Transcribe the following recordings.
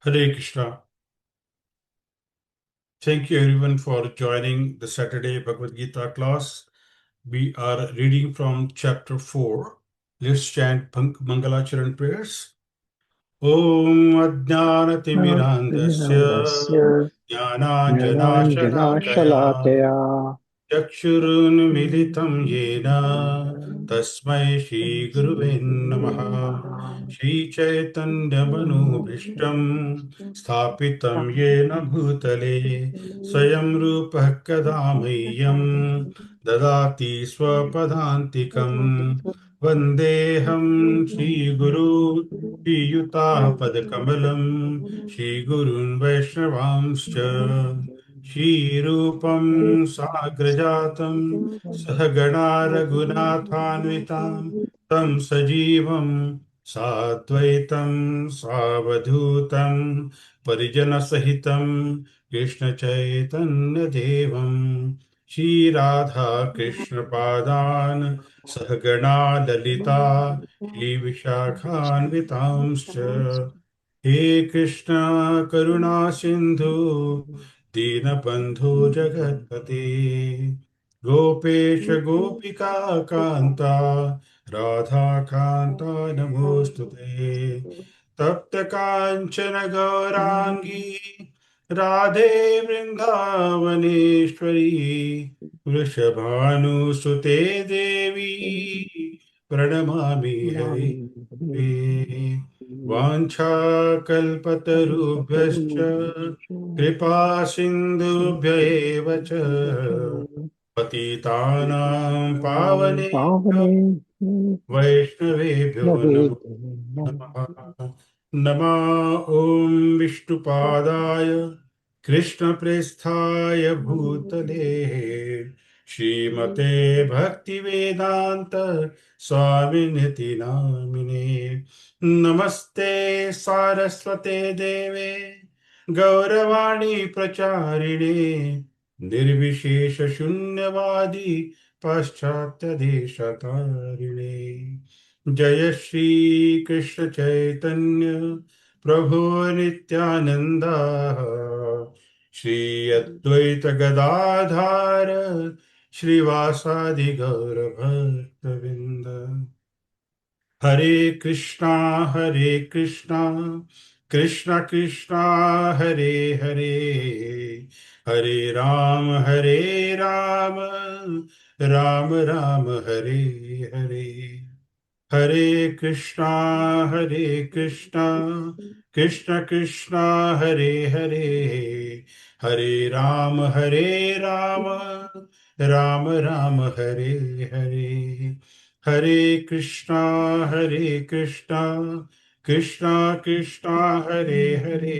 Hare Krishna. Thank you everyone for joining the Saturday Bhagavad Gita class. We are reading from chapter 4. Let's chant Mangalacharan prayers. Om Ajnanatimidandasya ज्ञानतिमिरन्दस्य Jnananjanashalakaya ज्ञानाञ्जनाशलाकया चक्षुरुन्मिलितं येन तस्मै श्रीगुरुवे नमः। श्रीचैतन्यमनोभीष्टं स्थापितं येन भूतले स्वयं रूपः कदा मह्यं ददाति स्वपदान्तिकं। वन्देऽहं श्रीगुरू श्रीयुतापदकमलं श्रीगुरून् वैष्णवांश्च श्रीरूपं साग्रजातं सहगणा रघुनाथान्वितां तं सजीवं साद्वैतं सावधूतं परिजनसहितं कृष्णचैतन्यदेवं श्रीराधाकृष्णपादान् सहगणा ललिता श्रीविशाखान्वितांश्च। हे कृष्ण करुणा सिंधु दीनबंधु जगत्पते गोपेश गोपिका कांता राधा कांता नमोस्तुते। तप्त कांचन गौरांगी राधे वृंदावनेश्वरी वृषभानुसुते देवी प्रणमामि हरि। वाञ्छाकल्पतरुभ्यश्च कृपा सिन्धुभ्य एव च पतितानां पावनेभ्यो पावने वैष्णवेभ्यो नमो नमः। नमः ॐ विष्णुपादाय कृष्णप्रेष्ठाय भूतले श्रीमते भक्तिवेदान्त स्वामिनिति नामिने। नमस्ते सारस्वते देवे गौरवाणी प्रचारिणे निर्विशेषशून्यवादी पाश्चात्यदेशतारिणे। जय श्री कृष्ण चैतन्य प्रभु नित्यानंद श्री अद्वैत गदाधार श्रीवासादि गौर भक्तविंद। हरे कृष्णा कृष्णा कृष्णा हरे हरे हरे राम राम राम हरे हरे। हरे कृष्णा कृष्ण कृष्णा हरे हरे हरे राम राम राम हरे हरे। हरे Krishna Krishna Krishna Hare Hare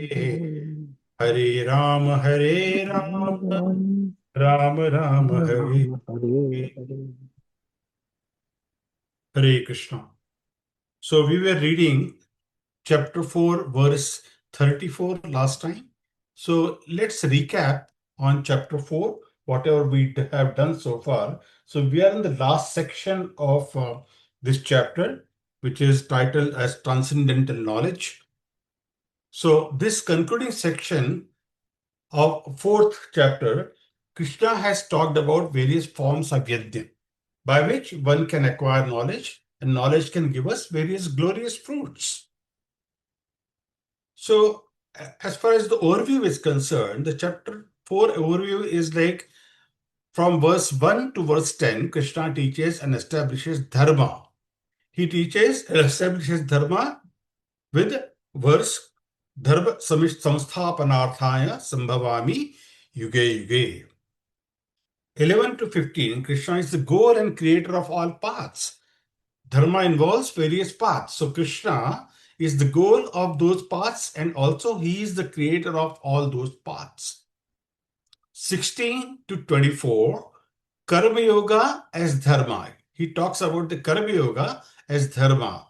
Hare Ram Ram Ram Hare Hare Hare Krishna. So we were reading chapter 4, verse 34 last time. So let's recap on chapter 4, whatever we have done so far. So we are in the last section of this chapter, which is titled as Transcendental Knowledge. So this concluding section of fourth chapter, Krishna has talked about various forms of yajna, by which one can acquire knowledge, and knowledge can give us various glorious fruits. So, as far as the overview is concerned, the chapter 4 overview is like from verse 1 to verse 10, Krishna teaches and establishes dharma. He teaches and establishes dharma with verse dharma samsthapanarthaya sambhavami yuge yuge. 11 to 15, Krishna is the goal and creator of all paths. Dharma involves various paths. So Krishna is the goal of those paths, and also he is the creator of all those paths. 16 to 24, Karma Yoga as Dharma. He talks about the Karma Yoga as Dharma.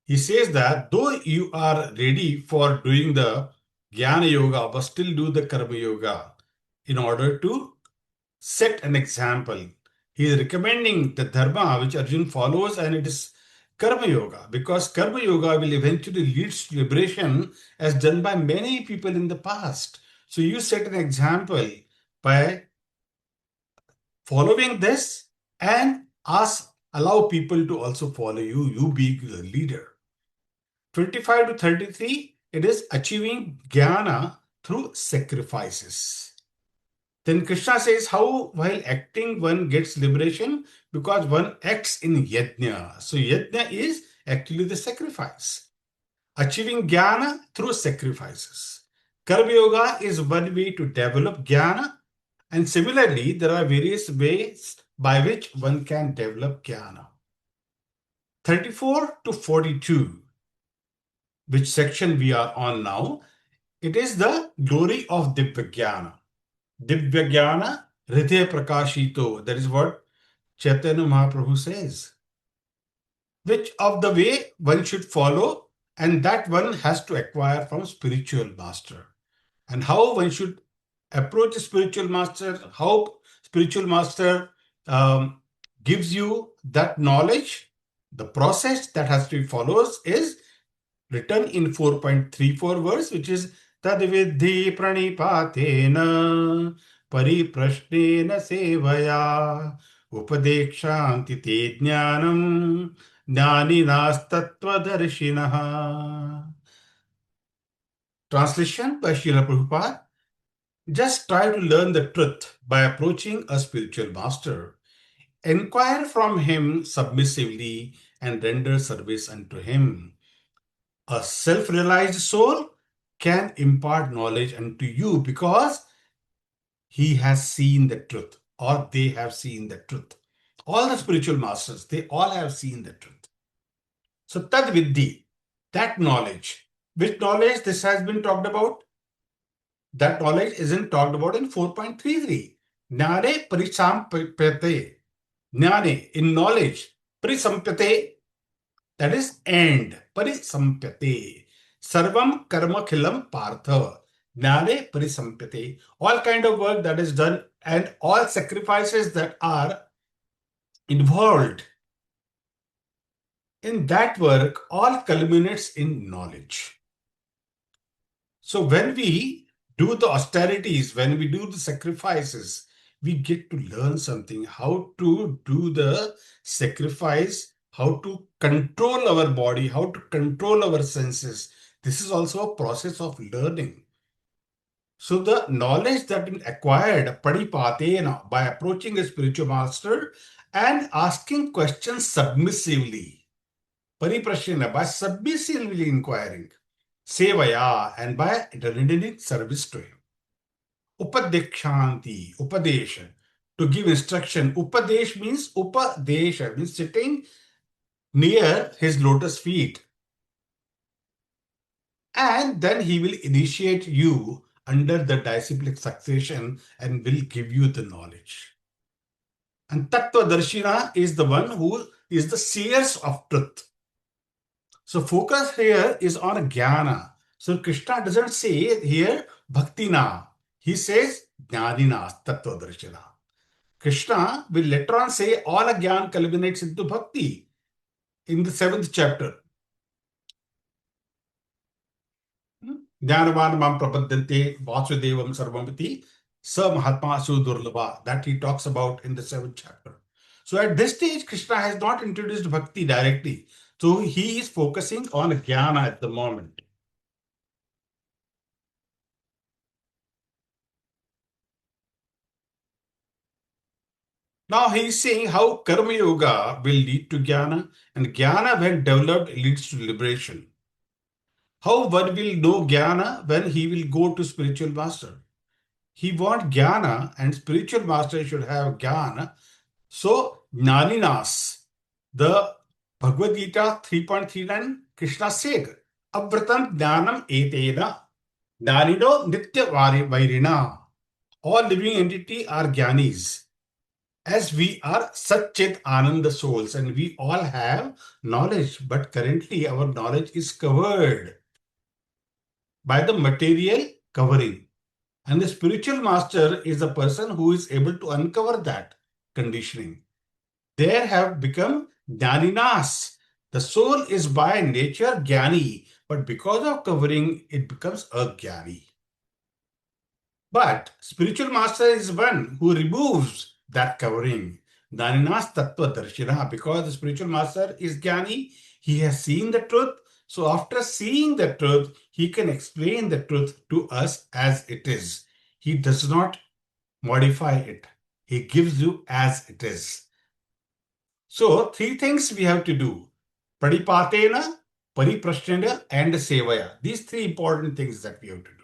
He says that though you are ready for doing the Jnana Yoga, but still do the Karma Yoga in order to set an example. He is recommending the Dharma which Arjun follows, and it is Karma Yoga, because Karma Yoga will eventually lead to liberation as done by many people in the past. So you set an example by following this and allow people to also follow you. You be the leader. 25 to 33, it is achieving jnana through sacrifices. Then Krishna says how while acting one gets liberation because one acts in yajna. So yajna is actually the sacrifice. Achieving jnana through sacrifices. Karma Yoga is one way to develop jnana, and similarly, there are various ways by which one can develop jnana. 34 to 42, which section we are on now, it is the glory of Divya Jnana. Divya Jnana Hridaya Prakashito. That is what Chaitanya Mahaprabhu says. Which of the way one should follow, and that one has to acquire from spiritual master. And how one should approach a spiritual master, how spiritual master gives you that knowledge, the process that has to be followed is written in 4.34 verse, which is Tadvidhi pranipatena pariprashnena sevaya upadekshanti te jnanam jnaninastattvadarshinaha. Translation by Srila Prabhupada. Just try to learn the truth by approaching a spiritual master. Inquire from him submissively and render service unto him. A self-realized soul can impart knowledge unto you because he has seen the truth, or they have seen the truth. All the spiritual masters, they all have seen the truth. So tad viddhi, that knowledge. Which knowledge this has been talked about? That knowledge isn't talked about in 4.33. Jnane parisampyate. Jnane, in knowledge. Parisampyate, that is end. Parisampyate. Sarvam karma khilam partha. Jnane parisampyate. All kind of work that is done and all sacrifices that are involved in that work all culminates in knowledge. So when we do the austerities, when we do the sacrifices, we get to learn something, how to do the sacrifice, how to control our body, how to control our senses. This is also a process of learning. So the knowledge that is acquired padipatena by approaching a spiritual master and asking questions submissively, pariprashrena by submissively inquiring, sevaya and by rendering service to him. Upadekshanti, upadesha, to give instruction. Upadesh means upadesha, means sitting near his lotus feet. And then he will initiate you under the disciplic succession and will give you the knowledge. And Tattva Darshina is the one who is the seers of truth. So focus here is on Jnana. So Krishna doesn't say here Bhaktina. He says Jnanina Tattva Darshina. Krishna will later on say all Jnana culminates into Bhakti in the 7th chapter. Jnanavan mam prapadyante vasudevam sarvamiti sa mahatma sudurlabha, that he talks about in the 7th chapter. So at this stage, Krishna has not introduced Bhakti directly. So he is focusing on Jnana at the moment. Now he is saying how Karma Yoga will lead to Jnana, and Jnana when developed leads to liberation. How one will know Jnana when he will go to spiritual master? He wants Jnana and spiritual master should have Jnana. So Jnaninas, the Bhagavad Gita 3.39, Krishna said, Avratam Jnanam etena, Jnanino Nitya Vairina. All living entity are Jnanis. As we are Satchit Ananda souls and we all have knowledge, but currently our knowledge is covered by the material covering. And the spiritual master is the person who is able to uncover that conditioning. They have become Jnaninas. The soul is by nature jnani, but because of covering, it becomes ajnani. But spiritual master is one who removes that covering. Daninas Tattva Darshina, because the spiritual master is Jnani, he has seen the truth. So after seeing the truth, he can explain the truth to us as it is. He does not modify it. He gives you as it is. So three things we have to do. Pradipatena, Pariprashnana, and Sevaya. These three important things that we have to do.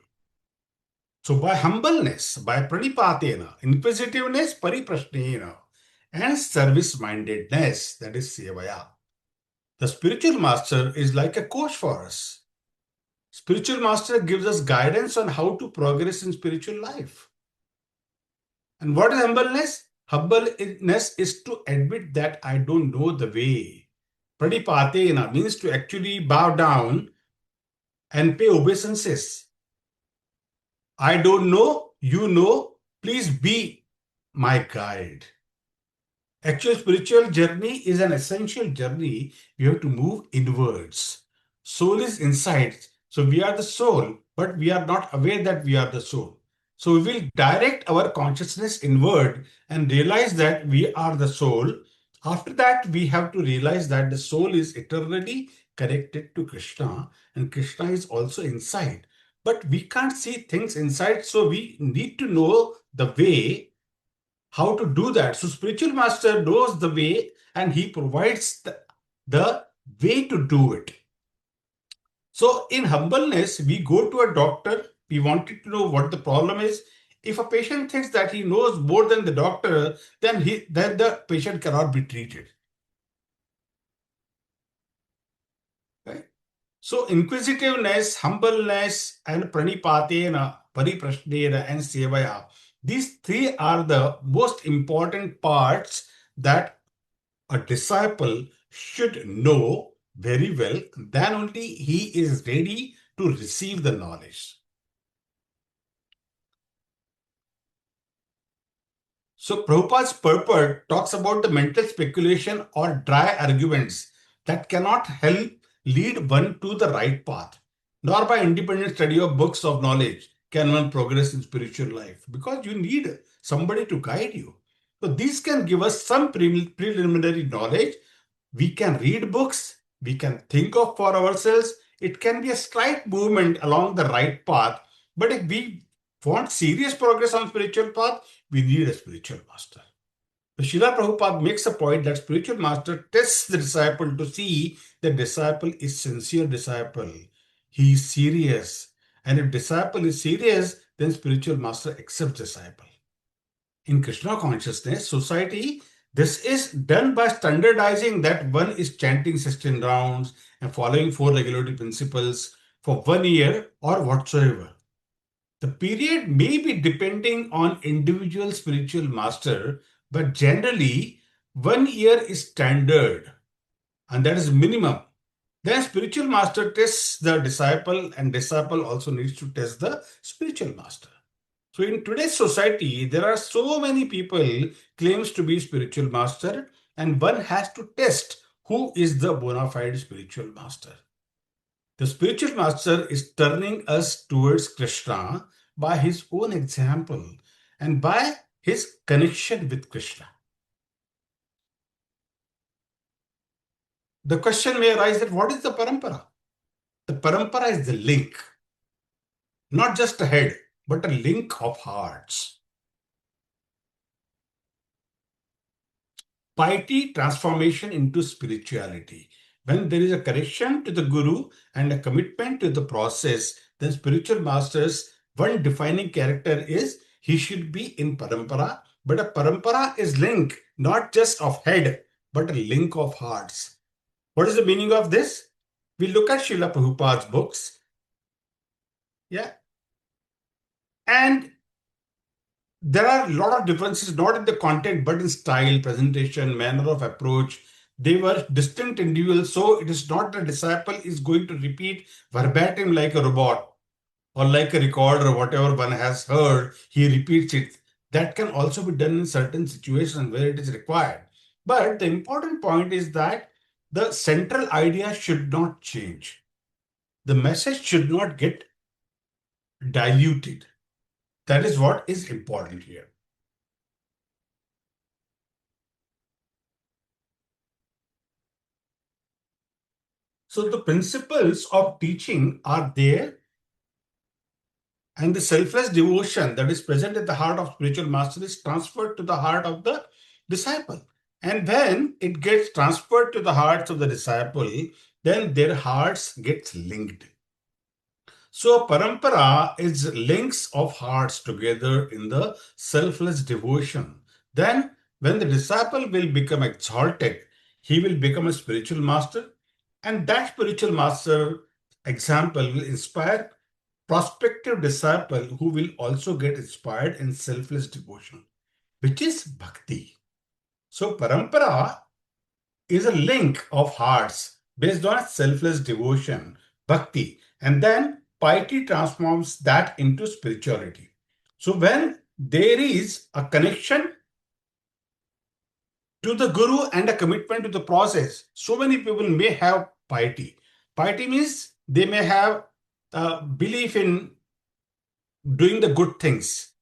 So by humbleness, by pranipatena, inquisitiveness, pariprashnena, and service-mindedness, that is sevaya. The spiritual master is like a coach for us. Spiritual master gives us guidance on how to progress in spiritual life. And what is humbleness? Humbleness is to admit that I don't know the way. Pranipatena means to actually bow down and pay obeisances. I don't know, you know, please be my guide. Actual spiritual journey is an essential journey. We have to move inwards. Soul is inside. So we are the soul, but we are not aware that we are the soul. So we will direct our consciousness inward and realize that we are the soul. After that, we have to realize that the soul is eternally connected to Krishna, and Krishna is also inside. But we can't see things inside, so we need to know the way how to do that. So spiritual master knows the way and he provides the way to do it. So in humbleness, we go to a doctor. We wanted to know what the problem is. If a patient thinks that he knows more than the doctor, then the patient cannot be treated. Right? So inquisitiveness, humbleness, and pranipatena, pariprashnena, and sevaya. These three are the most important parts that a disciple should know very well. Then only he is ready to receive the knowledge. So Prabhupada's purport talks about the mental speculation or dry arguments that cannot help lead one to the right path, nor by independent study of books of knowledge can one progress in spiritual life, because you need somebody to guide you. So these can give us some preliminary knowledge. We can read books, we can think of for ourselves. It can be a slight movement along the right path. But if we want serious progress on spiritual path, we need a spiritual master. So Srila Prabhupada makes a point that spiritual master tests the disciple to see the disciple is sincere disciple. He is serious. And if disciple is serious, then spiritual master accepts disciple. In Krishna consciousness society, this is done by standardizing that one is chanting 16 rounds and following 4 regulatory principles for 1 year or whatsoever. The period may be depending on individual spiritual master, but generally 1 year is standard and that is minimum. Then spiritual master tests the disciple and disciple also needs to test the spiritual master. So in today's society, there are so many people claims to be spiritual master, and one has to test who is the bona fide spiritual master. The spiritual master is turning us towards Krishna by his own example and by his connection with Krishna. The question may arise that what is the parampara? The parampara is the link, not just a head, but a link of hearts. Piety transformation into spirituality. When there is a connection to the Guru and a commitment to the process, then spiritual masters, one defining character is he should be in parampara, but a parampara is link not just of head, but a link of hearts. What is the meaning of this? We look at Srila Prabhupada's books. Yeah. And there are a lot of differences, not in the content, but in style, presentation, manner of approach. They were distinct individuals, so it is not the disciple is going to repeat verbatim like a robot or like a recorder, whatever one has heard, he repeats it. That can also be done in certain situations where it is required. But the important point is that the central idea should not change. The message should not get diluted. That is what is important here. So the principles of teaching are there, and the selfless devotion that is present at the heart of spiritual master is transferred to the heart of the disciple. And when it gets transferred to the hearts of the disciple, then their hearts get linked. So parampara is links of hearts together in the selfless devotion. Then when the disciple will become exalted, he will become a spiritual master, and that spiritual master example will inspire prospective disciple who will also get inspired in selfless devotion, which is bhakti. So parampara is a link of hearts based on selfless devotion, bhakti, and then piety transforms that into spirituality. So when there is a connection to the guru and a commitment to the process, so many people may have piety. Piety means they may have belief in doing the good things,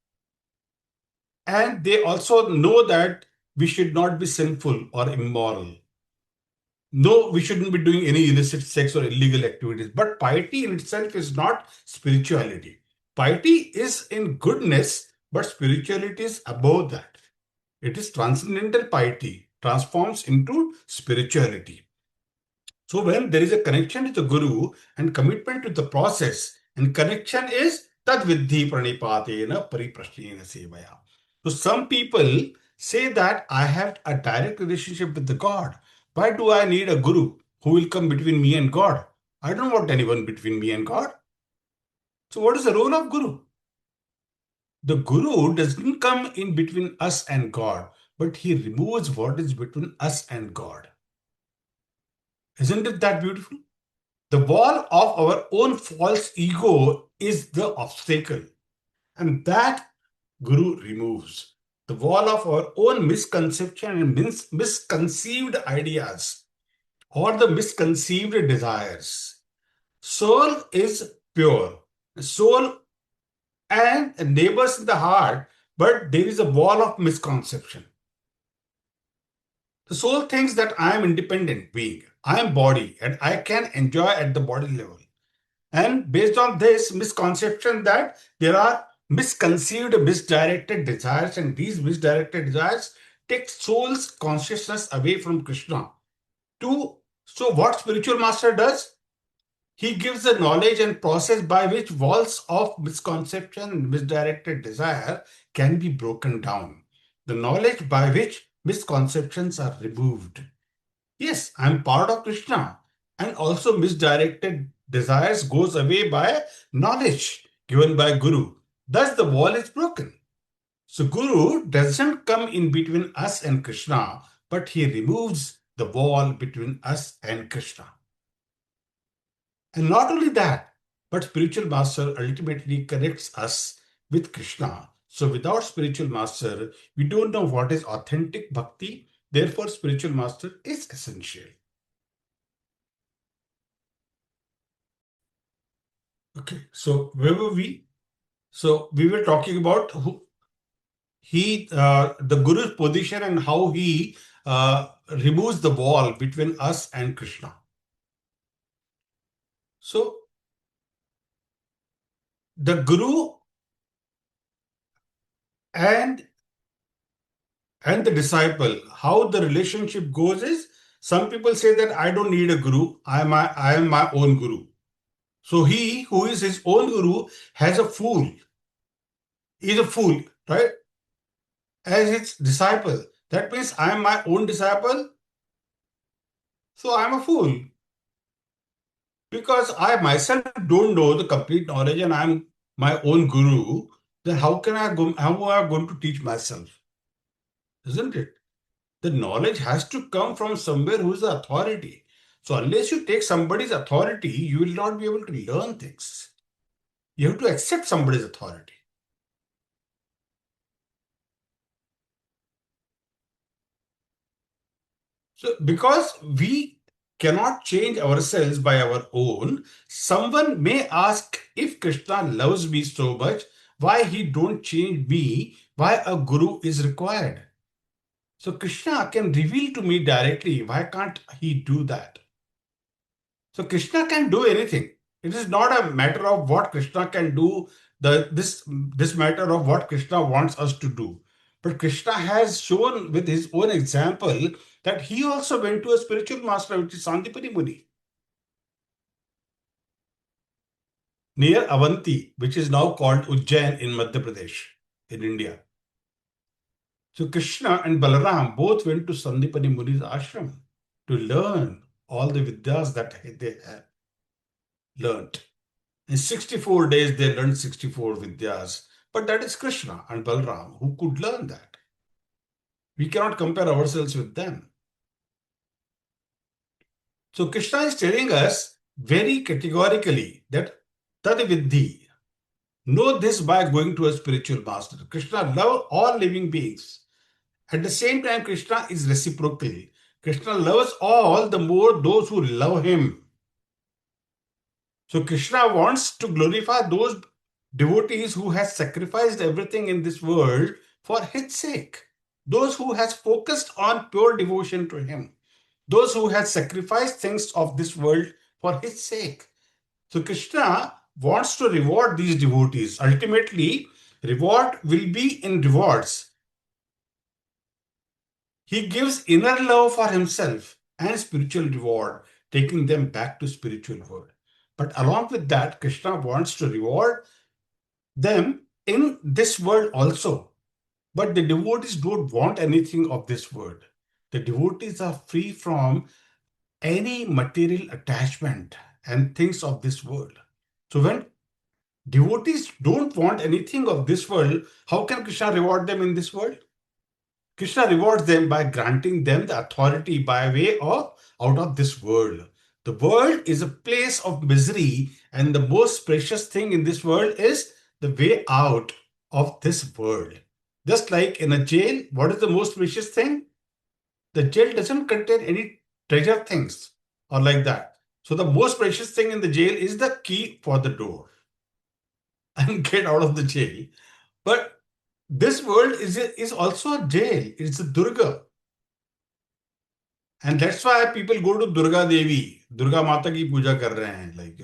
and they also know that we should not be sinful or immoral. No, we shouldn't be doing any illicit sex or illegal activities. But piety in itself is not spirituality. Piety is in goodness, but spirituality is above that. It is transcendental piety, transforms into spirituality. So when there is a connection to the Guru and commitment to the process, and connection is tad viddhi pranipatena pariprashnena sevaya. So some people say that I have a direct relationship with the God. Why do I need a Guru who will come between me and God? I don't want anyone between me and God. So what is the role of Guru? The Guru doesn't come in between us and God, but he removes what is between us and God. Isn't it that beautiful? The wall of our own false ego is the obstacle, and that Guru removes. The wall of our own misconception and misconceived ideas or the misconceived desires. Soul is pure. Soul and neighbors in the heart, but there is a wall of misconception. The soul thinks that I am independent being, I am body, and I can enjoy at the body level. And based on this misconception that there are misconceived, misdirected desires, and these misdirected desires take soul's consciousness away from Krishna. So what spiritual master does? He gives the knowledge and process by which walls of misconception and misdirected desire can be broken down. The knowledge by which misconceptions are removed. Yes, I'm part of Krishna. And also misdirected desires goes away by knowledge given by Guru. Thus the wall is broken. So Guru doesn't come in between us and Krishna, but he removes the wall between us and Krishna. And not only that, but spiritual master ultimately connects us with Krishna. So without spiritual master, we don't know what is authentic bhakti. Therefore, spiritual master is essential. Okay, so where were we? So we were talking about the Guru's position and how he removes the wall between us and Krishna. So the Guru and the disciple, how the relationship goes is, some people say that I don't need a Guru, I am my own Guru. So he who is his own Guru has a fool. He is a fool, right? As his disciple. That means I am my own disciple, so I am a fool. Because I myself don't know the complete knowledge and I'm my own guru, then how am I going to teach myself? Isn't it? The knowledge has to come from somewhere who is the authority. So unless you take somebody's authority, you will not be able to learn things. You have to accept somebody's authority. So because we cannot change ourselves by our own. Someone may ask, if Krishna loves me so much, why he don't change me, why a guru is required. So Krishna can reveal to me directly. Why can't he do that? So Krishna can do anything. It is not a matter of what Krishna can do, this matter of what Krishna wants us to do. But Krishna has shown with his own example that he also went to a spiritual master, which is Sandipani Muni, near Avanti, which is now called Ujjain in Madhya Pradesh, in India. So Krishna and Balaram both went to Sandipani Muni's ashram to learn all the vidyas that they have learnt. In 64 days, they learned 64 vidyas. But that is Krishna and Balaram who could learn that. We cannot compare ourselves with them. So Krishna is telling us very categorically that Tad Viddhi, know this by going to a spiritual master. Krishna loves all living beings. At the same time, Krishna is reciprocal. Krishna loves all, the more those who love him. So Krishna wants to glorify those devotees who has sacrificed everything in this world for his sake. Those who has focused on pure devotion to him. Those who has sacrificed things of this world for his sake. So Krishna wants to reward these devotees. Ultimately, reward will be in rewards. He gives inner love for himself and spiritual reward, taking them back to spiritual world. But along with that, Krishna wants to reward them in this world also. But the devotees don't want anything of this world. The devotees are free from any material attachment and things of this world. So when devotees don't want anything of this world, how can Krishna reward them in this world? Krishna rewards them by granting them the authority by way of out of this world. The world is a place of misery, and the most precious thing in this world is the way out of this world. Just like in a jail, what is the most precious thing? The jail doesn't contain any treasure things or like that. So the most precious thing in the jail is the key for the door and get out of the jail. But this world is also a jail. It's a Durga. And that's why people go to Durga Devi. Durga Mata ki puja kar rahe hain, like,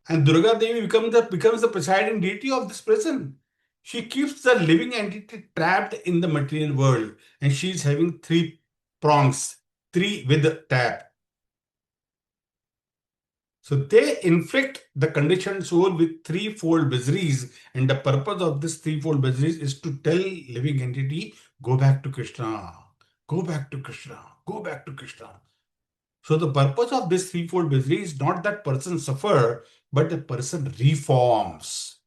And Durga Devi becomes the presiding deity of this prison. She keeps the living entity trapped in the material world, and she's having three prongs, three with the tap. So they inflict the conditioned soul with threefold miseries, and the purpose of this threefold miseries is to tell living entity, go back to Krishna, go back to Krishna, go back to Krishna. So the purpose of this threefold misery is not that person suffer, but the person reforms.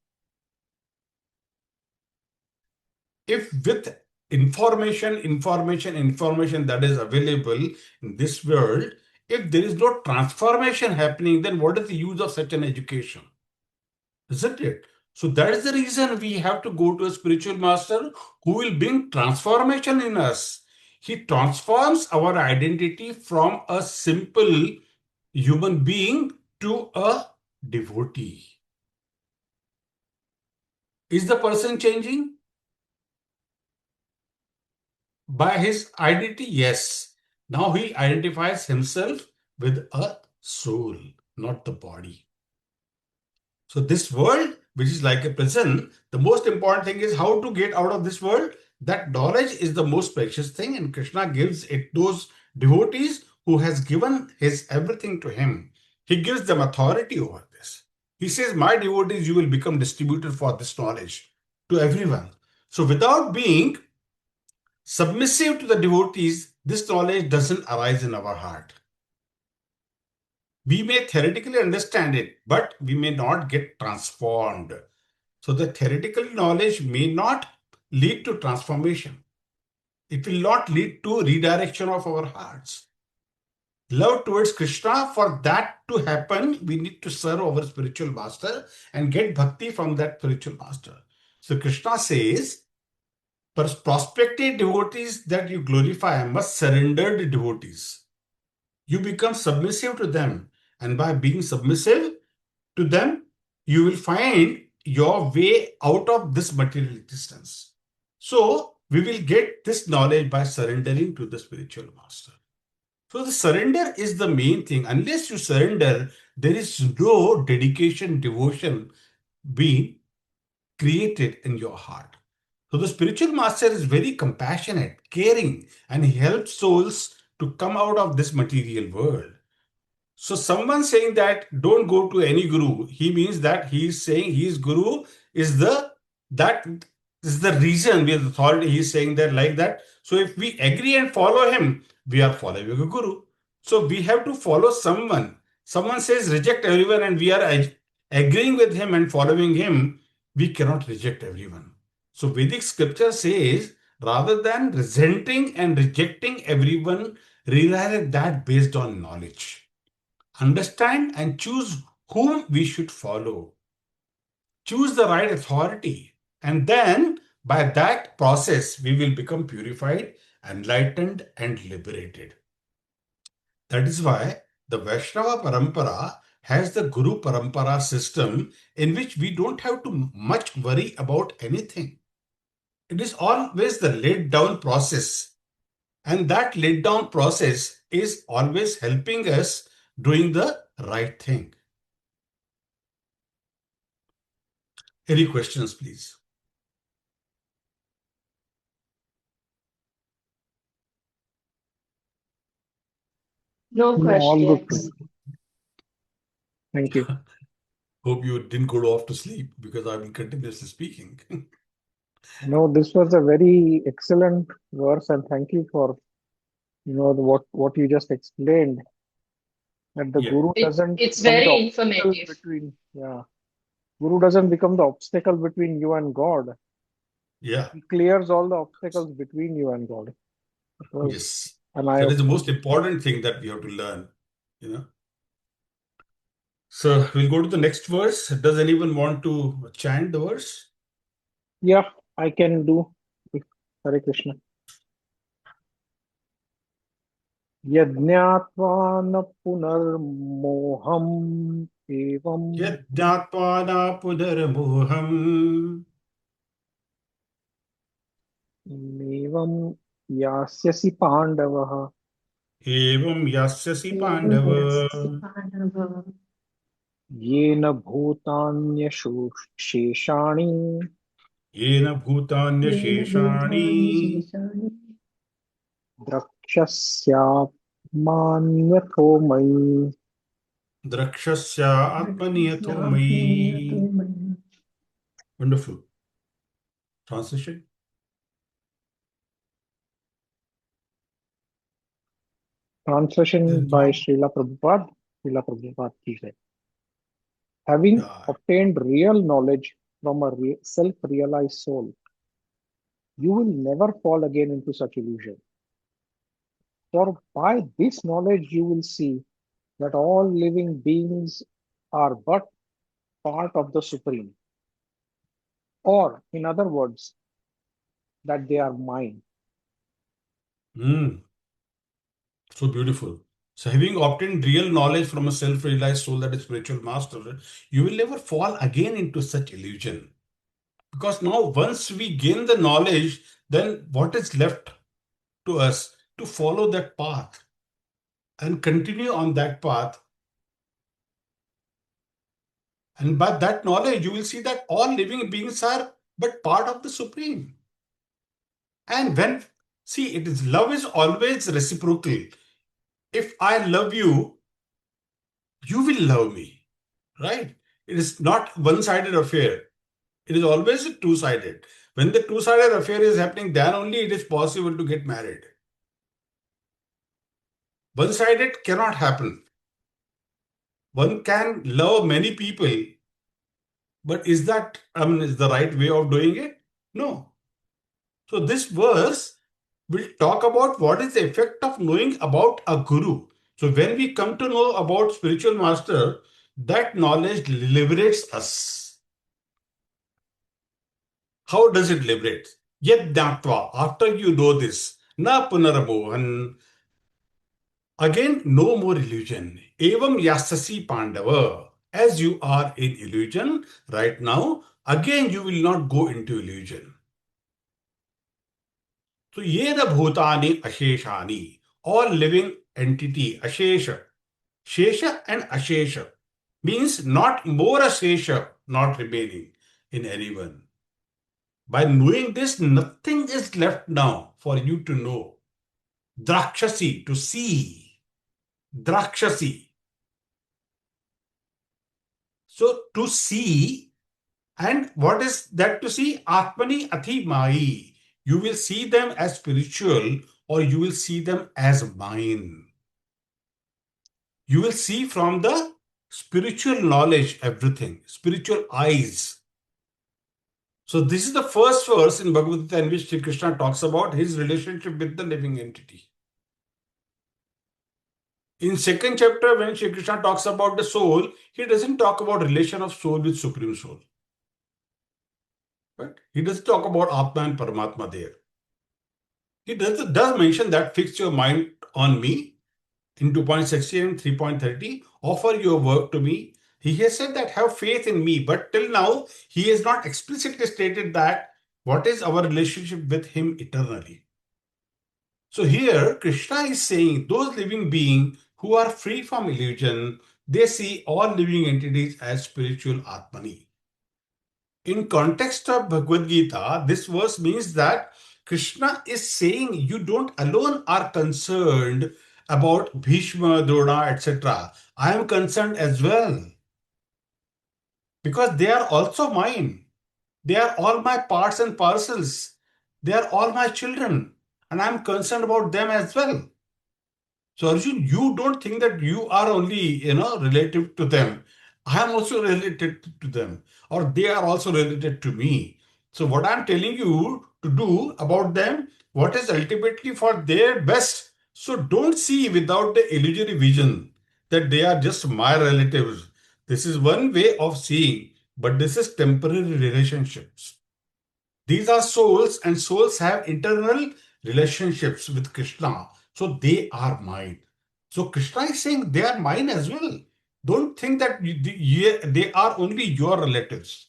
If with information that is available in this world, if there is no transformation happening, then what is the use of such an education? Isn't it? So that is the reason we have to go to a spiritual master who will bring transformation in us. He transforms our identity from a simple human being to a devotee. Is the person changing? By his identity, yes. Now he identifies himself with a soul, not the body. So this world, which is like a prison, the most important thing is how to get out of this world. That knowledge is the most precious thing, and Krishna gives it those devotees who has given his everything to him. He gives them authority over this. He says, my devotees, you will become distributor for this knowledge to everyone. So without being submissive to the devotees, this knowledge doesn't arise in our heart. We may theoretically understand it, but we may not get transformed. So the theoretical knowledge may not lead to transformation. It will not lead to redirection of our hearts. Love towards Krishna, for that to happen, we need to serve our spiritual master and get bhakti from that spiritual master. So Krishna says, prospective devotees that you glorify must surrender the devotees. you become submissive to them. And by being submissive to them, you will find your way out of this material existence. So, we will get this knowledge by surrendering to the spiritual master. So, the surrender is the main thing. Unless you surrender, there is no dedication, devotion being created in your heart. So, the spiritual master is very compassionate, caring, and he helps souls to come out of this material world. So someone saying that don't go to any guru, he means that he is saying his guru is that is the reason with authority. He is saying that like that. So if we agree and follow him, we are following a guru. So we have to follow someone. Someone says reject everyone, and we are agreeing with him and following him. We cannot reject everyone. So Vedic scripture says rather than resenting and rejecting everyone, realize that based on knowledge, understand and choose whom we should follow, choose the right authority, and then by that process we will become purified, enlightened, and liberated. That is why the Vaishnava Parampara has the Guru Parampara system in which we don't have to much worry about anything. It is always the laid down process, and that laid down process is always helping us doing the right thing. Any questions, please? No No, all good. questions. Thank you. Hope you didn't go off to sleep because I've been continuously speaking. No, this was a very excellent verse, and thank you for what you just explained. That the Yeah, guru doesn't It's become the very obstacle informative. between, guru doesn't become the obstacle between you and God. yeah, He clears all the obstacles between you and God. It was yes. an That is the eye-opener. most important thing that we have to learn, you know. So we'll go to the next verse. Does anyone want to chant the verse? Yeah, I can do. Hare Krishna. यज्ञात्वा न पुनर्मोहम् एवम् Yajnatvana punarmoham एवं यास्यसि पाण्डवः evam yasyasi Evam pandava yasasi pandava. येन भूतान्यशेषाणि yena bhutanya Yena sheshani bhutani sheshani. द्रक्ष्यस्यात्मान्यथो मयि drakshasya atmaniyato Rakshasya mayi. maya. Wonderful. Translation? Translation by Yeah. Srila Prabhupada. Srila Prabhupada ki jai. Having obtained real knowledge from a self-realized soul, you will never fall again into such illusion. For by this knowledge you will see that all living beings are but part of the Supreme, or in other words, that they are mine. Mm. So beautiful. So, having obtained real knowledge from a self realized soul that is spiritual master, you will never fall again into such illusion. Because now, once we gain the knowledge, then what is left to us to follow that path and continue on that path? And by that knowledge, you will see that all living beings are but part of the Supreme. And when, see, it is love is always reciprocal. If I love you, you will love me, right? It is not one-sided affair. It is always a two-sided. When the two-sided affair is happening, then only it is possible to get married. One-sided cannot happen. One can love many people, but is that, is the right way of doing it? No. So this verse will talk about what is the effect of knowing about a guru. So when we come to know about spiritual master, that knowledge liberates us. How does it liberate? Yet after you know this, na punaramohan, Again, no more illusion. Evam yasasi Pandava. As you are in illusion right now, again you will not go into illusion. So, yeda bhutani asheshani. All living entity, ashesha. Shesha and ashesha means not more ashesha, not remaining in anyone. By knowing this, nothing is left now for you to know. Drakshasi, to see. Drakshasi. So, to see, and what is that to see? Atmani Athi Mai. You will see them as spiritual or you will see them as mine. You will see from the spiritual knowledge everything, spiritual eyes. So this is the first verse in Bhagavad Gita in which Sri Krishna talks about his relationship with the living entity. In second chapter, when Sri Krishna talks about the soul, he doesn't talk about relation of soul with Supreme Soul. Right? He doesn't talk about Atma and Paramatma there. He does mention that fix your mind on me in 2.16 and 3.30, offer your work to me. He has said that have faith in me, but till now, he has not explicitly stated that what is our relationship with him eternally. So here, Krishna is saying those living beings who are free from illusion, they see all living entities as spiritual Atmani. In context of Bhagavad Gita, this verse means that Krishna is saying you don't alone are concerned about Bhishma, Drona, etc. I am concerned as well because they are also mine. They are all my parts and parcels. They are all my children and I am concerned about them as well. So Arjun, you don't think that you are only, relative to them. I am also related to them, or they are also related to me. So what I'm telling you to do about them, what is ultimately for their best. So don't see without the illusory vision that they are just my relatives. This is one way of seeing, but this is temporary relationships. These are souls, and souls have internal relationships with Krishna. So they are mine. So Krishna is saying they are mine as well. Don't think that they are only your relatives.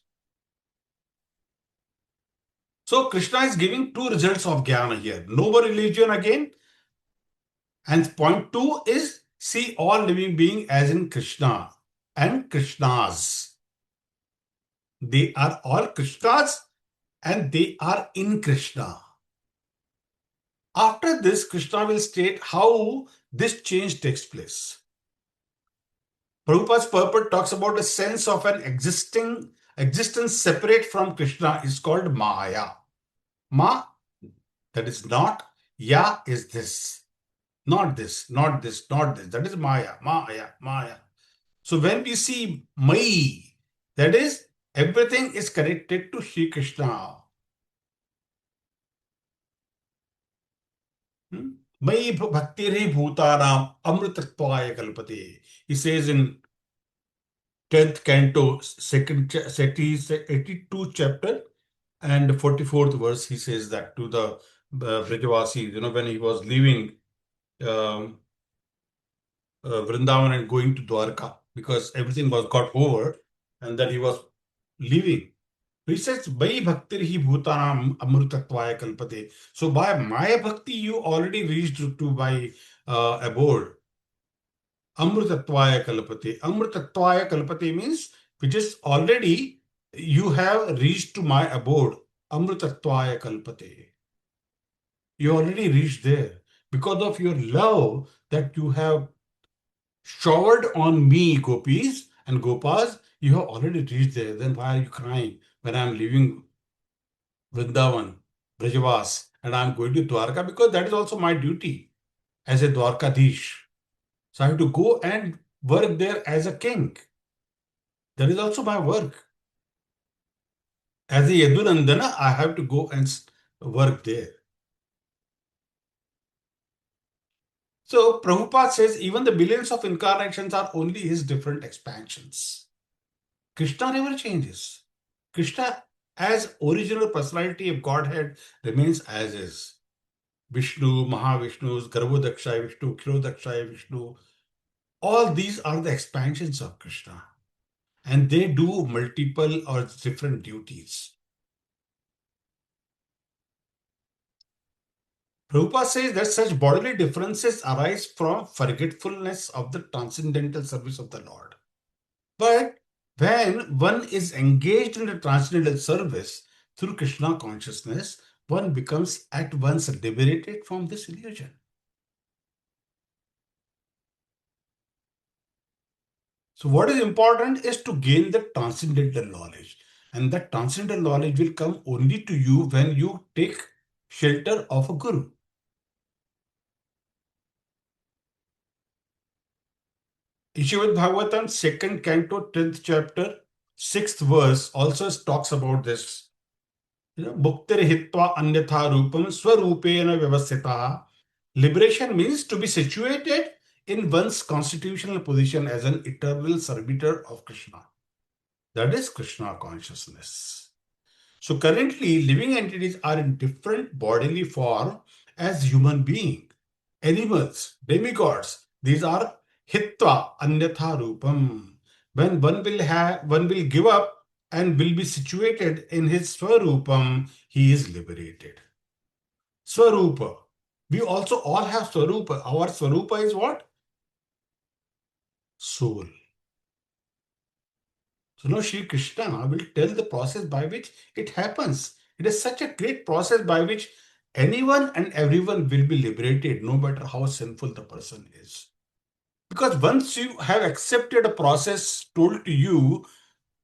So Krishna is giving two results of jnana here. No more religion again. And point two is see all living beings as in Krishna and Krishnas. They are all Krishnas and they are in Krishna. After this, Krishna will state how this change takes place. Prabhupada's purport talks about a sense of an existence separate from Krishna is called Maya. Ma, that is not. Ya is this. Not this, not this, not this. That is Maya, Maya, Maya. So when we see Mai, that is everything is connected to Sri Krishna. Mai bhaktiri bhutanam amritattvaya kalpate. He says in 10th canto, 82 chapter and 44th verse, he says that to the Brajavasis, when he was leaving um, Vrindavan and going to Dwarka, because everything was got over and that he was leaving. He says, Vai bhaktir hi bhutanam amrutatvaya kalpate. So by my bhakti, you already reached to my abode. Amrutatvaya kalpate. Amrutatvaya kalpate means which is already you have reached to my abode. Amrutatvaya kalpate. You already reached there. Because of your love that you have showered on me, gopis and gopas, you have already reached there. Then why are you crying when I am leaving Vrindavan, Brajavas, and I am going to Dwarka? Because that is also my duty as a Dwarkadish. So I have to go and work there as a king. That is also my work. As a Yadunandana, I have to go and work there. So Prabhupada says even the billions of incarnations are only his different expansions. Krishna never changes. Krishna as original personality of Godhead remains as is. Vishnu, Mahavishnus, Garbhodakshaya Vishnu, Kshirodakshaya Vishnu. All these are the expansions of Krishna. And they do multiple or different duties. Prabhupada says that such bodily differences arise from forgetfulness of the transcendental service of the Lord. But when one is engaged in the transcendental service through Krishna consciousness, one becomes at once liberated from this illusion. So what is important is to gain the transcendental knowledge. And that transcendental knowledge will come only to you when you take shelter of a guru. Ishavad Bhagavatam, 2nd canto, 10th chapter, 6th verse also talks about this. Bhuktir hitva anyatha rupam swarupena vyavasthita. Liberation means to be situated in one's constitutional position as an eternal servitor of Krishna. That is Krishna consciousness. So currently, living entities are in different bodily form as human beings, animals, demigods. These are hitva anyatha rupam. When one will give up and will be situated in his swarupam, he is liberated. Swarupa. We also all have swarupa. Our swarupa is what? Soul. So now Sri Krishna will tell the process by which it happens. It is such a great process by which anyone and everyone will be liberated, no matter how sinful the person is. Because once you have accepted a process told to you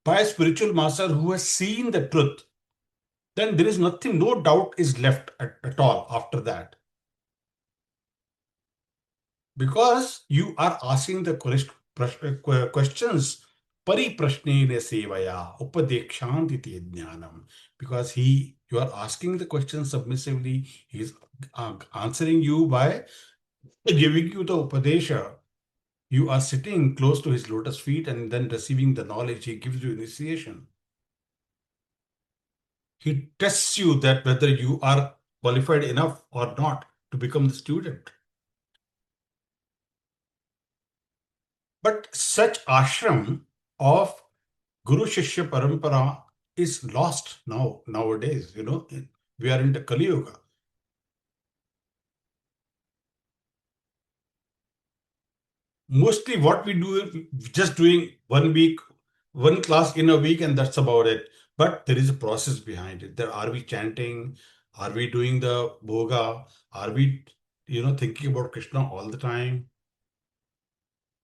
by a spiritual master who has seen the truth, then there is nothing, no doubt is left at all after that. Because you are asking the questions pariprashnena sevaya upadekshanti jnanam. Because you are asking the question submissively, he is answering you by giving you the upadesha. You are sitting close to his lotus feet and then receiving the knowledge. He gives you initiation. He tests you that whether you are qualified enough or not to become the student. But such ashram of Guru Shishya Parampara is lost nowadays. We are in the Kali Yuga. Mostly what we do is just doing 1 week, one class in a week, and that's about it. But there is a process behind it. Are we chanting? Are we doing the bhoga? Are we, thinking about Krishna all the time?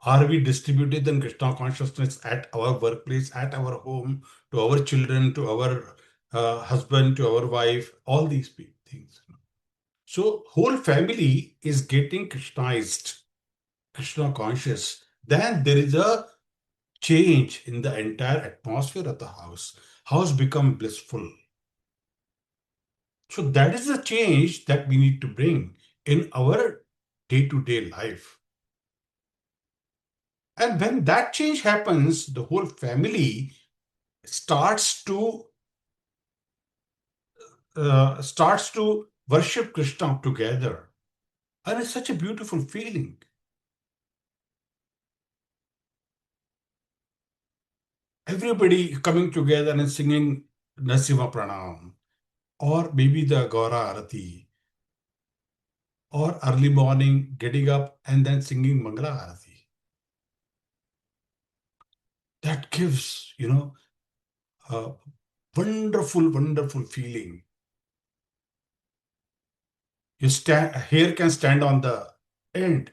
Are we distributing the Krishna consciousness at our workplace, at our home, to our children, to our husband, to our wife, all these things? So whole family is getting Krishnaized, Krishna conscious. Then there is a change in the entire atmosphere of the house. House become blissful. So that is the change that we need to bring in our day-to-day life. And when that change happens, the whole family starts to worship Krishna together. And it's such a beautiful feeling. Everybody coming together and singing Narasimha Pranam, or maybe the Gaura Arati, or early morning getting up and then singing Mangala Arati. That gives, a wonderful, wonderful feeling. Hair can stand on the end.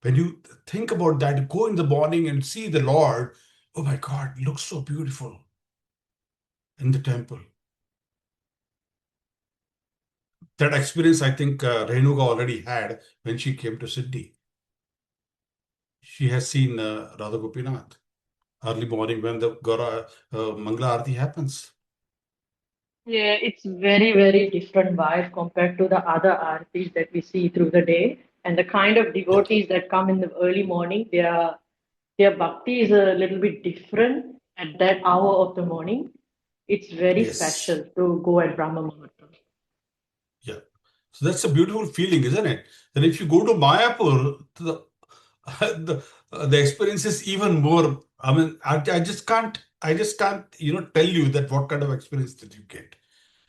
When you think about that, go in the morning and see the Lord. Oh my God, it looks so beautiful in the temple. That experience, I think, Renuka already had when she came to Sydney. She has seen Radha Gopinath early morning when the Mangala Arati happens. Yeah, it's very, very different vibe compared to the other artists that we see through the day. And the kind of Yeah. devotees that come in the early morning, their bhakti is a little bit different at that hour of the morning. It's very Yes. special to go at Brahma Muhurta. Yeah. So that's a beautiful feeling, isn't it? And if you go to Mayapur, the experience is even more. I mean, I just can't, tell you that what kind of experience did you get.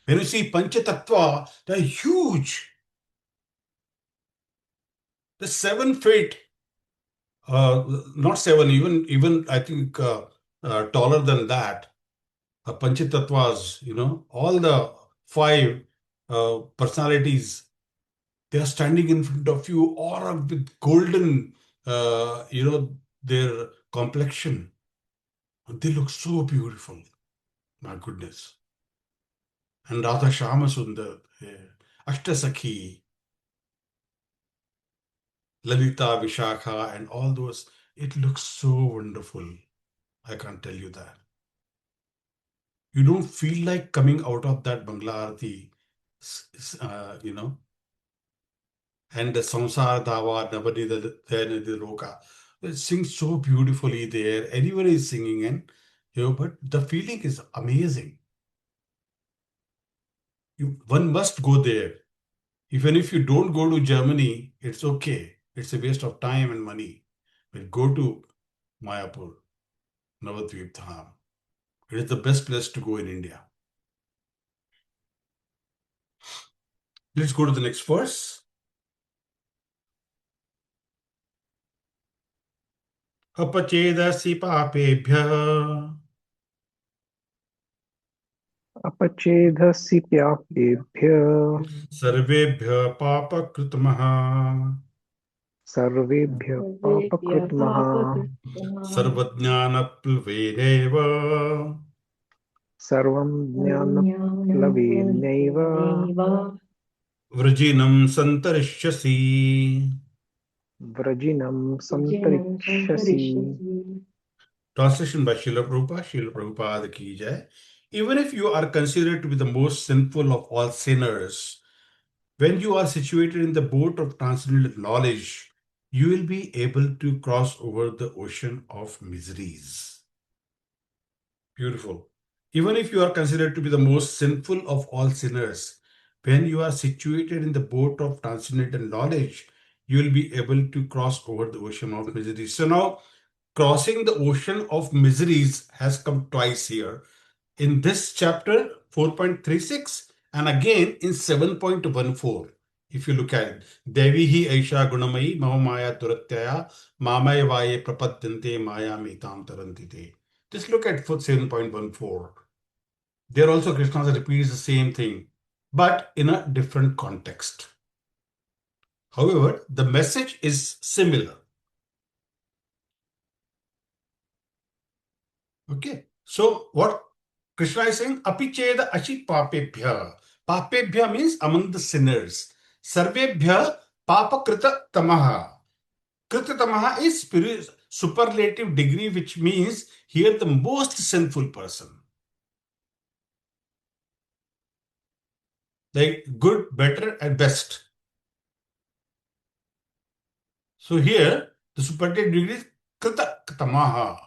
When you see Panchatattva, they're huge. The seven fate, not seven, even I think taller than that. Panchatattvas, all the five personalities, they are standing in front of you, aura with golden, their complexion. And they look so beautiful. My goodness. And Radha Shama Sundar, Ashtasakhi, Lalita, Vishakha, and all those. It looks so wonderful. I can't tell you that. You don't feel like coming out of that Bangla Arati, and the Samsara Dava, Nabadi Roka. It sings so beautifully there. Anyone is singing, and but the feeling is amazing. One must go there. Even if you don't go to Germany, it's okay. It's a waste of time and money. But go to Mayapur, Navadvip Dham. It is the best place to go in India. Let's go to the next verse. Apachedasi papebhya अपचेदसि पापेभ्यः sarvebhya papakritmah सर्वेभ्यः पापकृत्मः sarvajnanaplveneva सर्वं ज्ञानप्लवेनैव vrajinam santarishyasi. व्रजिनं सन्तरिक्षसि. Translation by Srila Prabhupada. Srila Prabhupada ki jai. Even if you are considered to be the most sinful of all sinners, when you are situated in the boat of transcendental knowledge, you will be able to cross over the ocean of miseries. Beautiful. Even if you are considered to be the most sinful of all sinners, when you are situated in the boat of transcendental knowledge, you will be able to cross over the ocean of miseries. So now, crossing the ocean of miseries has come twice here. In this chapter 4.36 and again in 7.14. If you look at it, Devi hi Aisha Gunamayi Mahamaya Duratyaya Mamaya Vaye Prapadyante Maya Mitam Tarantite. Just look at 7.14. There also Krishna repeats the same thing, but in a different context. However, the message is similar. Okay, so what Krishna is saying, Apicheda Ashi Papebhya. Papebhya means among the sinners. Sarvebhya Papa Krita Tamaha. Krita Tamaha is superlative degree, which means here the most sinful person. Like good, better, and best. So here the superlative degree is Krita Tamaha.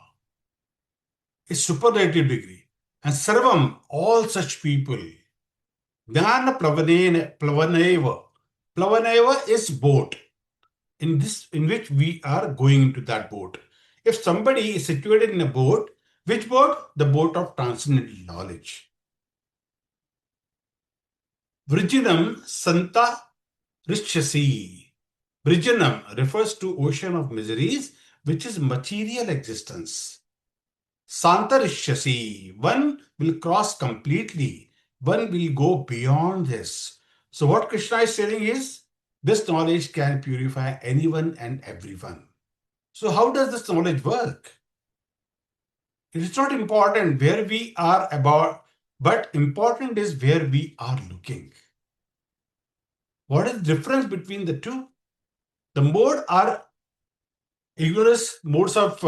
It's superlative degree. And Sarvam, all such people. Jnana Plavaneva. Plavaneva is boat. In which we are going into that boat. If somebody is situated in a boat, which boat? The boat of transcendental knowledge. Vrijinam Santa Rishyasi. Vrijinam refers to ocean of miseries, which is material existence. Santa Rishyasi. One will cross completely. One will go beyond this. So what Krishna is saying is, this knowledge can purify anyone and everyone. So how does this knowledge work? It is not important where we are about, but important is where we are looking. What is the difference between the two? The mode are ignorance, modes of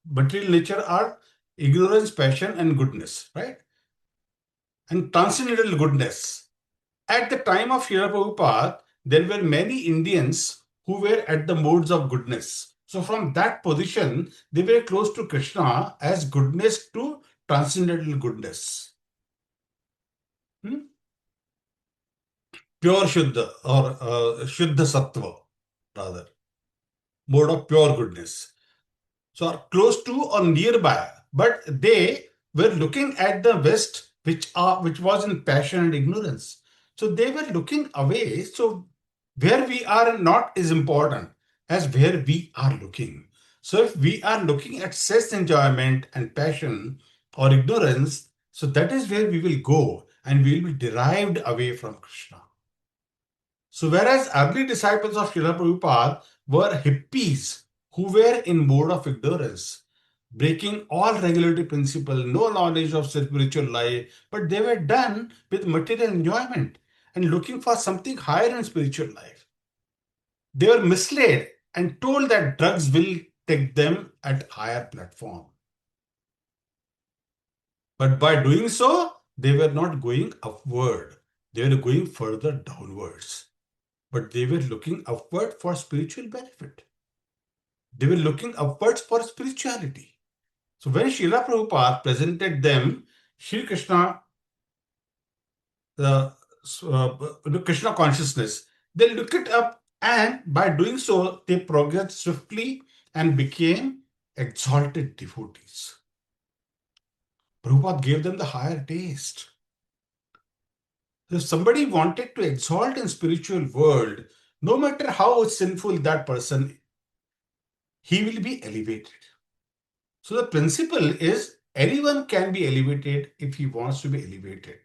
material nature are ignorance, passion, and goodness, right? And transcendental goodness. At the time of Srila Prabhupada, there were many Indians who were at the modes of goodness. So from that position, they were close to Krishna as goodness to transcendental goodness. pure Shuddha or Shuddha Sattva, rather, mode of pure goodness. So are close to or nearby, but they were looking at the West, which was in passion and ignorance. So they were looking away. So where we are not is important as where we are looking. So if we are looking at sense enjoyment and passion or ignorance, so that is where we will go and we will be derived away from Krishna. So whereas early disciples of Srila Prabhupada were hippies who were in mode of ignorance, breaking all regulatory principle, no knowledge of spiritual life, but they were done with material enjoyment and looking for something higher in spiritual life. They were misled and told that drugs will take them at higher platform. But by doing so, they were not going upward. They were going further downwards. But they were looking upward for spiritual benefit. They were looking upwards for spirituality. So when Srila Prabhupada presented them Sri Krishna, the Krishna consciousness, they looked it up, and by doing so, they progressed swiftly and became exalted devotees. Prabhupada gave them the higher taste. If somebody wanted to exalt in spiritual world, no matter how sinful that person, he will be elevated. So the principle is anyone can be elevated if he wants to be elevated.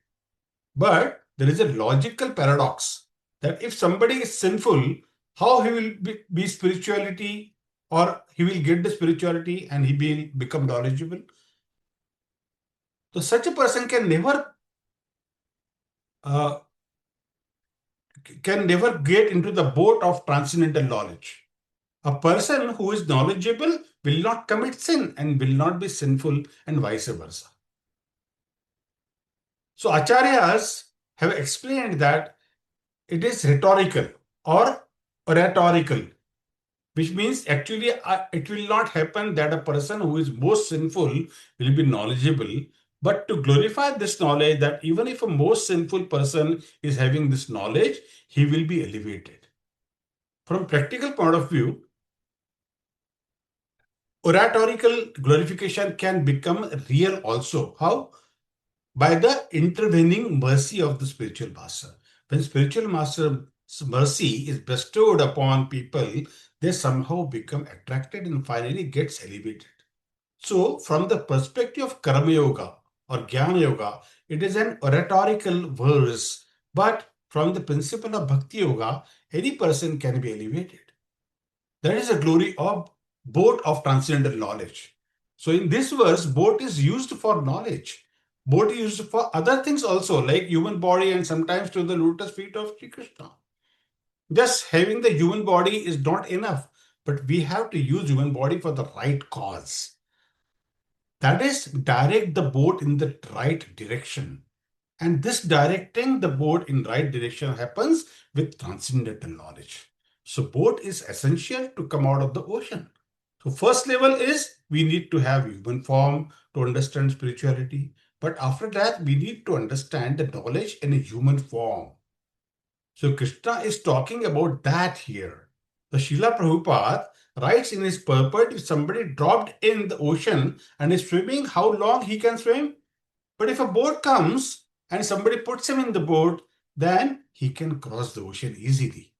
But there is a logical paradox that if somebody is sinful, how he will be spirituality, or he will get the spirituality and he will become knowledgeable. So such a person uh, can never get into the boat of transcendental knowledge. A person who is knowledgeable will not commit sin and will not be sinful, and vice versa. So acharyas have explained that it is rhetorical or oratorical, which means actually it will not happen that a person who is most sinful will be knowledgeable, but to glorify this knowledge, that even if a most sinful person is having this knowledge, he will be elevated. From practical point of view, oratorical glorification can become real also. How? By the intervening mercy of the spiritual master. When spiritual master's mercy is bestowed upon people, they somehow become attracted and finally gets elevated. So, from the perspective of Karma Yoga or Jnana Yoga, it is an oratorical verse, but from the principle of Bhakti Yoga, any person can be elevated. That is the glory of boat of transcendental knowledge. So in this verse, boat is used for knowledge. Boat is used for other things also, like human body and sometimes to the lotus feet of Sri Krishna. Just having the human body is not enough, but we have to use human body for the right cause. That is, direct the boat in the right direction. And this directing the boat in right direction happens with transcendental knowledge. So boat is essential to come out of the ocean. So first level is we need to have human form to understand spirituality. But after that, we need to understand the knowledge in a human form. So Krishna is talking about that here. The Srila Prabhupada writes in his purport, if somebody dropped in the ocean and is swimming, how long he can swim? But if a boat comes and somebody puts him in the boat, then he can cross the ocean easily.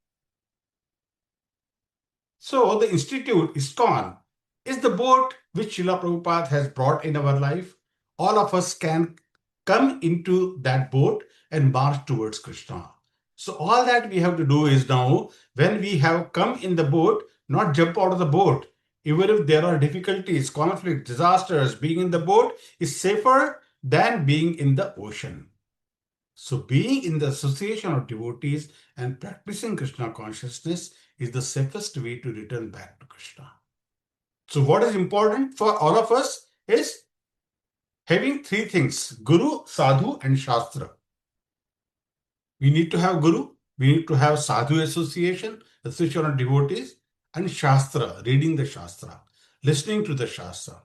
So the institute, ISKCON, is the boat which Srila Prabhupada has brought in our life. All of us can come into that boat and march towards Krishna. So all that we have to do is now, when we have come in the boat, not jump out of the boat. Even if there are difficulties, conflicts, disasters, being in the boat is safer than being in the ocean. So being in the association of devotees and practicing Krishna consciousness is the safest way to return back to Krishna. So what is important for all of us is having three things: Guru, Sadhu, and Shastra. We need to have Guru, we need to have Sadhu association of devotees, and Shastra, reading the Shastra, listening to the Shastra.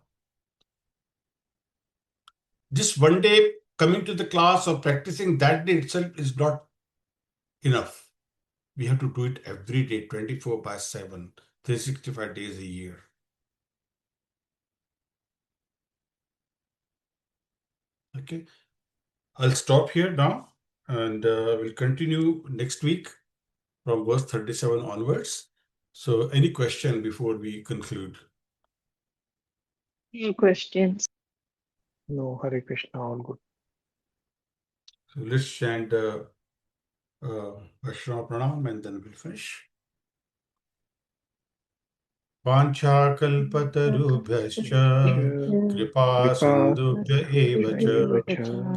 Just one day coming to the class or practicing that day itself is not enough. We have to do it every day, 24/7, 365 days a year. Okay, I'll stop here now, and we'll continue next week from verse 37 onwards. So, any question before we conclude? No questions. No, Hare Krishna, all good. So, let's chant Vaishnava Pranam and then we'll finish. वाञ्छाकल्पतरुभ्यश्च कृपा Kripa सिन्धुभ्य एव च एव च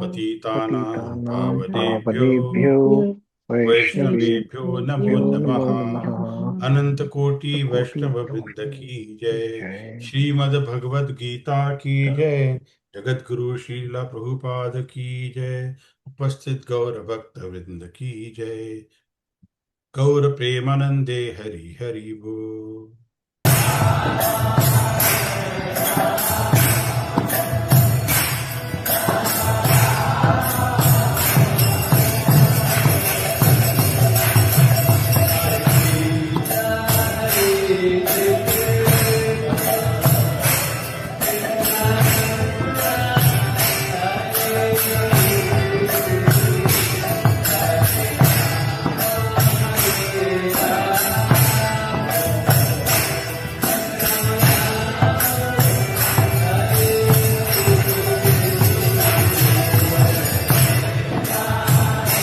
पतितानां पतितानां पावनेभ्यो पावनेभ्यो वैष्णवेभ्यो नमो वैष्णवेभ्यो नमः। नमो नमः। अनंतकोटि कोटि वैष्णव वृंद वैष्णव की की जय। जय। श्रीमद् भगवद गीता की जय। जगत गुरु श्रीला प्रभुपाद की जय। उपस्थित गौर भक्त वृंद की जय। गौर प्रेमानंदे हरि हरि बोल।